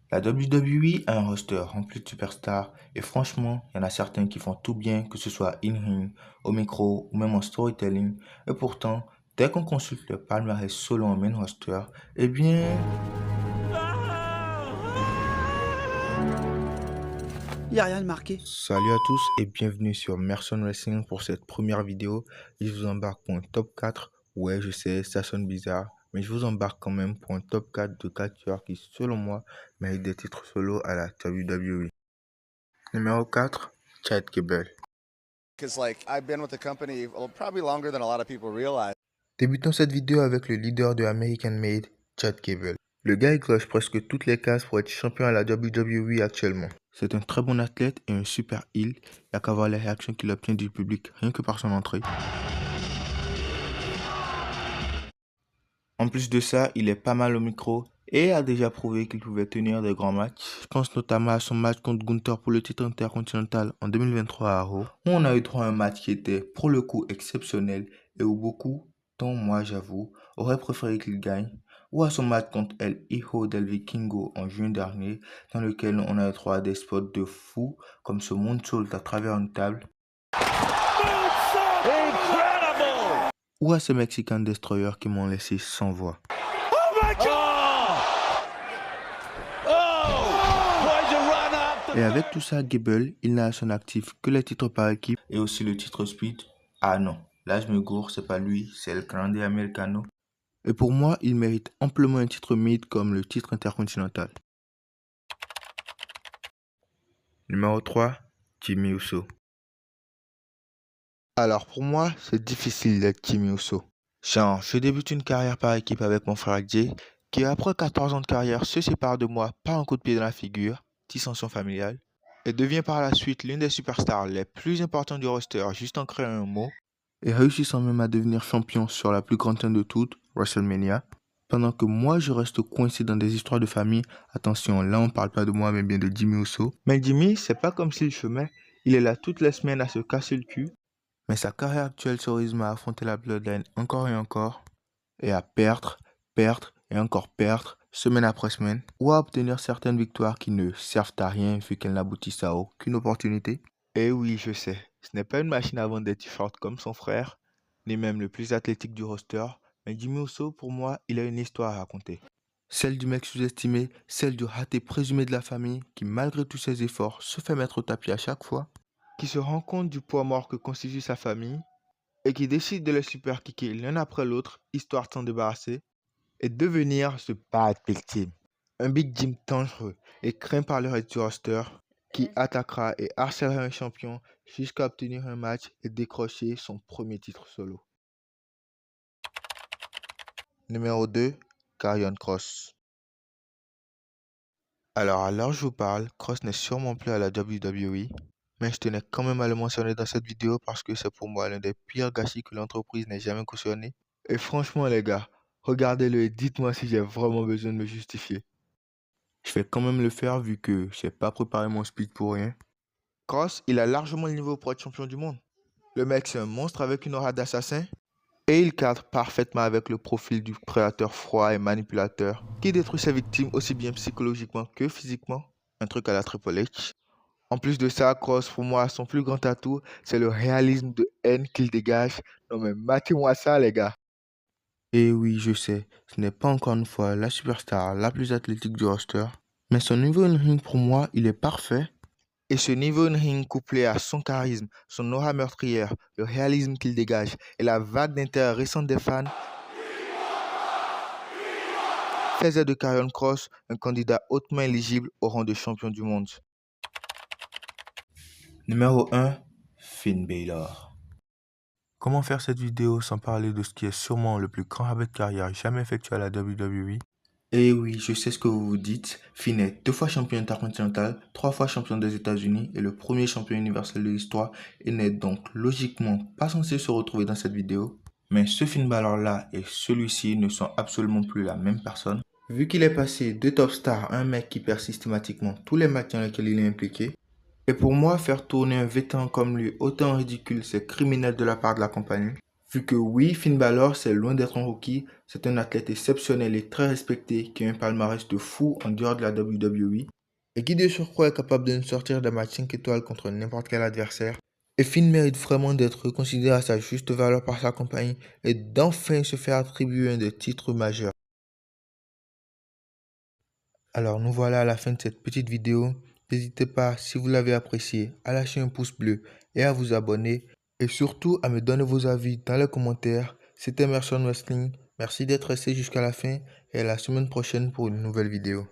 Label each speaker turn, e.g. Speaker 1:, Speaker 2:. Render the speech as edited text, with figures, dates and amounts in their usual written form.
Speaker 1: La WWE a un roster rempli de superstars et franchement, il y en a certains qui font tout bien, que ce soit in-ring, au micro ou même en storytelling. Et pourtant, dès qu'on consulte le palmarès solo en main roster, eh bien,
Speaker 2: Y a rien de marqué.
Speaker 1: salut à tous et bienvenue sur Merson Wrestling pour cette première vidéo. Je vous embarque pour un top 4. Ouais, je sais, ça sonne bizarre, mais je vous embarque quand même pour un top 4 de 4 tueurs qui, selon moi, méritent des titres solo à la WWE. Numéro 4, Chad Gable.
Speaker 3: Because I've been with the company probably longer than a lot of people realize.
Speaker 1: Débutons cette vidéo avec le leader de American Made, Chad Gable. Le gars il coche presque toutes les cases pour être champion à la WWE actuellement. C'est un très bon athlète et un super heel. Il n'y a qu'à voir les réactions qu'il obtient du public rien que par son entrée. En plus de ça, il est pas mal au micro et a déjà prouvé qu'il pouvait tenir des grands matchs. Je pense notamment à son match contre Gunther pour le titre intercontinental en 2023 à Raw, où on a eu droit à un match qui était pour le coup exceptionnel et où beaucoup, dont moi j'avoue, auraient préféré qu'il gagne, ou à son match contre El Hijo del Vikingo en juin dernier, dans lequel on a eu droit à des spots de fou comme ce moonsault à travers une table, ou à ce Mexican Destroyer qui m'ont laissé sans voix. Et avec tout ça, Gable, il n'a à son actif que les titres par équipe et aussi le titre Speed. Ah non, là je me gourre, c'est pas lui, c'est le Grande Americano. Et pour moi, il mérite amplement un titre mid comme le titre intercontinental. Numéro 3, Jimmy Uso. Alors pour moi, c'est difficile d'être Jimmy Uso. Genre, je débute une carrière par équipe avec mon frère Jay, qui après 14 ans de carrière se sépare de moi par un coup de pied dans la figure, dissension familiale, et devient par la suite l'une des superstars les plus importantes du roster juste en créant un mot, et réussissant même à devenir champion sur la plus grande scène de toutes, WrestleMania, pendant que moi je reste coincé dans des histoires de famille. Attention, là on parle pas de moi mais bien de Jimmy Uso. Mais Jimmy, c'est pas comme s'il chômait, il est là toutes les semaines à se casser le cul, mais sa carrière actuelle se résume à affronter la Bloodline encore et encore, et à perdre, perdre et encore perdre, semaine après semaine, ou à obtenir certaines victoires qui ne servent à rien vu qu'elles n'aboutissent à aucune opportunité. Et oui, je sais, ce n'est pas une machine à vendre des t-shirts comme son frère, ni même le plus athlétique du roster, mais Jimmy Uso, pour moi, il a une histoire à raconter. Celle du mec sous-estimé, celle du raté présumé de la famille, qui malgré tous ses efforts se fait mettre au tapis à chaque fois, qui se rend compte du poids mort que constitue sa famille, et qui décide de les super kicker l'un après l'autre, histoire de s'en débarrasser, et devenir ce bad big team. Un big Jim dangereux et craint par le reste du roster, qui attaquera et harcèlera un champion jusqu'à obtenir un match et décrocher son premier titre solo. Numéro 2, Karrion Kross. Alors à l'heure où je vous parle, Kross n'est sûrement plus à la WWE, mais je tenais quand même à le mentionner dans cette vidéo parce que c'est pour moi l'un des pires gâchis que l'entreprise n'ait jamais cautionné. Et franchement les gars, regardez-le et dites-moi si j'ai vraiment besoin de me justifier. Je vais quand même le faire vu que j'ai pas préparé mon speech pour rien. Kross, il a largement le niveau pour être champion du monde. Le mec c'est un monstre avec une aura d'assassin. Et il cadre parfaitement avec le profil du créateur froid et manipulateur qui détruit ses victimes aussi bien psychologiquement que physiquement. Un truc à la Triple H. En plus de ça, Kross, pour moi, son plus grand atout, c'est le réalisme de haine qu'il dégage. Non mais matez-moi ça les gars. Et oui, je sais, ce n'est pas encore une fois la superstar la plus athlétique du roster, mais son niveau in-ring pour moi, il est parfait. Et ce niveau in-ring couplé à son charisme, son aura meurtrière, le réalisme qu'il dégage et la vague d'intérêt récente des fans faisait de Karrion Kross un candidat hautement éligible au rang de champion du monde. Numéro 1, Finn Balor. Comment faire cette vidéo sans parler de ce qui est sûrement le plus grand rabais de carrière jamais effectué à la WWE? Et oui, je sais ce que vous vous dites, Finn est 2 fois champion intercontinental, 3 fois champion des États-Unis et le premier champion universel de l'histoire et n'est donc logiquement pas censé se retrouver dans cette vidéo. Mais ce Finn Balor là et celui-ci ne sont absolument plus la même personne. Vu qu'il est passé de top star à un mec qui perd systématiquement tous les matchs dans lesquels il est impliqué, et pour moi faire tourner un vétéran comme lui autant ridicule c'est criminel de la part de la compagnie. Vu que oui, Finn Balor, c'est loin d'être un rookie, c'est un athlète exceptionnel et très respecté qui a un palmarès de fou en dehors de la WWE et qui de surcroît est capable de nous sortir d'un match 5 étoiles contre n'importe quel adversaire. Et Finn mérite vraiment d'être considéré à sa juste valeur par sa compagnie et d'enfin se faire attribuer un des titres majeurs. Alors nous voilà à la fin de cette petite vidéo. N'hésitez pas, si vous l'avez apprécié, à lâcher un pouce bleu et à vous abonner. Et surtout à me donner vos avis dans les commentaires. C'était Merson Wrestling. Merci d'être resté jusqu'à la fin et à la semaine prochaine pour une nouvelle vidéo.